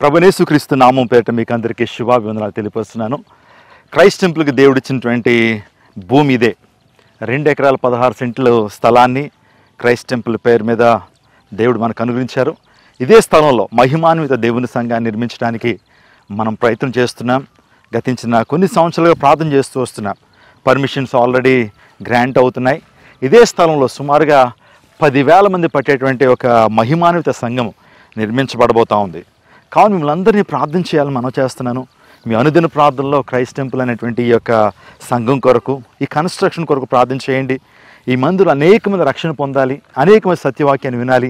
ప్రభువైన యేసుక్రీస్తు నామం పేరిట మీకు అందరికీ శుభాభివందనాలు తెలియపరుస్తున్నాను. క్రైస్ట్ టెంపుల్కి దేవుడు ఇచ్చినటువంటి భూమి ఇదే. 2 ఎకరాల 16 సెంట్లు స్థలాన్ని క్రైస్ట్ టెంపుల్ పేరు మీద దేవుడు మనకు అనుగ్రహించారు. ఇదే స్థలంలో మహిమాన్విత దేవుని సంఘాన్ని నిర్మించడానికి మనం ప్రయత్నం చేస్తున్నాం. గతించిన కొన్ని సంవత్సరాలుగా ప్రార్థన చేస్తూ వస్తున్నాం. పర్మిషన్స్ ఆల్రెడీ గ్రాంట్ అవుతున్నాయి. ఇదే స్థలంలో సుమారుగా 10,000 మంది పట్టేటువంటి ఒక మహిమాన్విత సంఘం నిర్మించబడబోతూ ఉంది. కావున మిమ్మల్ని అందరినీ ప్రార్థన చేయాలని మనం చేస్తున్నాను. మీ అనుదిన ప్రార్థనలో క్రైస్ట్ టెంపుల్ అనేటువంటి ఈ యొక్క సంఘం కొరకు, ఈ కన్స్ట్రక్షన్ కొరకు ప్రార్థన చేయండి. ఈ మందులు అనేక మంది రక్షణ పొందాలి, అనేక మంది సత్యవాక్యాన్ని వినాలి,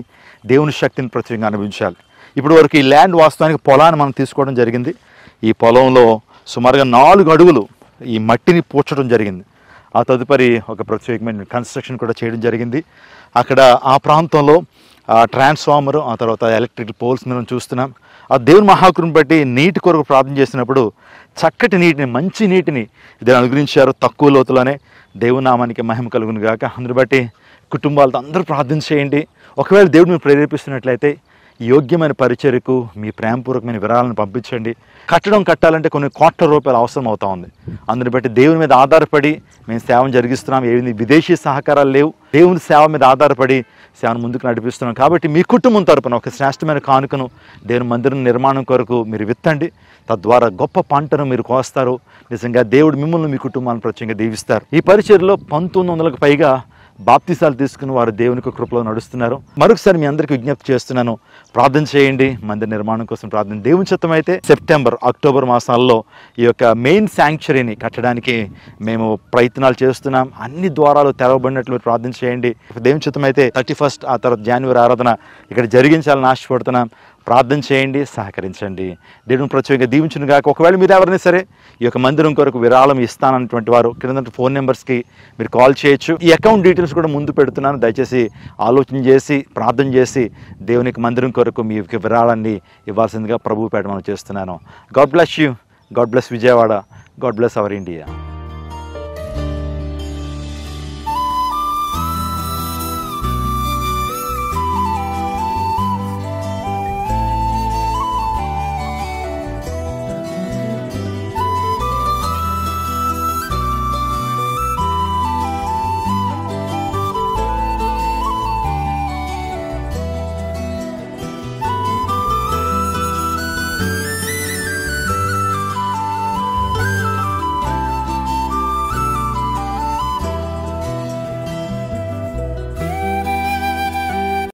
దేవుని శక్తిని ప్రత్యేకంగా అనుభవించాలి. ఇప్పుడు వరకు ఈ ల్యాండ్ వాస్తవానికి పొలాన్ని మనం తీసుకోవడం జరిగింది. ఈ పొలంలో సుమారుగా 4 అడుగులు ఈ మట్టిని పూడ్చడం జరిగింది. ఆ తదుపరి ఒక ప్రత్యేకమైన కన్స్ట్రక్షన్ కూడా చేయడం జరిగింది. అక్కడ ఆ ప్రాంతంలో ట్రాన్స్ఫార్మర్, ఆ తర్వాత ఎలక్ట్రికల్ పోల్స్ మనం చూస్తున్నాం. ఆ దేవుని మహాకృపను బట్టి నీటి కొరకు ప్రార్థన చేసినప్పుడు చక్కటి నీటిని, మంచి నీటిని దీన్ని అనుగ్రహించారు. తక్కువ లోతులోనే దేవుని నామానికి మహిమ కలుగును గాక. అందుని బట్టి కుటుంబాలతో అందరూ ప్రార్థన చేయండి. ఒకవేళ దేవుడు మీరు ప్రేరేపిస్తున్నట్లయితే యోగ్యమైన పరిచర్యకు మీ ప్రేమపూర్వకమైన విరాళాలను పంపించండి. కట్టాలంటే కొన్ని కోట్ల రూపాయలు అవసరం అవుతా ఉంది. అందుని బట్టి దేవుని మీద ఆధారపడి మేము సేవను జరిగిస్తున్నాం. ఏమి విదేశీ సహకారాలు లేవు. దేవుని సేవ మీద ఆధారపడి సేవను ముందుకు నడిపిస్తున్నాం. కాబట్టి మీ కుటుంబం తరపున ఒక శ్రేష్టమైన కానుకను దేవుని మందిరం నిర్మాణం కొరకు మీరు విత్తండి. తద్వారా గొప్ప పంటను మీరు కోస్తారు. నిజంగా దేవుడు మిమ్మల్ని, మీ కుటుంబాన్ని ప్రత్యేకంగా దీవిస్తారు. ఈ పరిచర్యలో 1900కు పైగా బాప్తిసాలు తీసుకుని వారు దేవునికి కృపలో నడుస్తున్నారు. మరొకసారి మీ అందరికీ విజ్ఞప్తి చేస్తున్నాను, ప్రార్థన చేయండి. మందిర నిర్మాణం కోసం ప్రార్థన. దేవుని చిత్తం అయితే సెప్టెంబర్, అక్టోబర్ మాసాల్లో ఈ యొక్క మెయిన్ శాంక్చురీని కట్టడానికి మేము ప్రయత్నాలు చేస్తున్నాం. అన్ని ద్వారాలు తెరవబడినట్లు ప్రార్థన చేయండి. దేవుని చిత్తం అయితే 31 ఆ తర్వాత జనవరి ఆరాధన ఇక్కడ జరిగించాలని ఆశపడుతున్నాం. ప్రార్థన చేయండి, సహకరించండి. దేవుని ప్రత్యేకంగా దీవించును గాక. ఒకవేళ మీరు ఎవరైనా సరే ఈ యొక్క మందిరం కొరకు విరాళం ఇస్తానన్నటువంటి వారు కింద ఫోన్ నెంబర్స్కి మీరు కాల్ చేయొచ్చు. ఈ అకౌంట్ డీటెయిల్స్ కూడా ముందు పెడుతున్నాను. దయచేసి ఆలోచన చేసి, ప్రార్థన చేసి దేవునికి మందిరం కొరకు మీ విరాళాన్ని ఇవ్వాల్సిందిగా ప్రభువు పేట మనం చేస్తున్నాను. God bless you. God bless Vijayawada. God bless our India.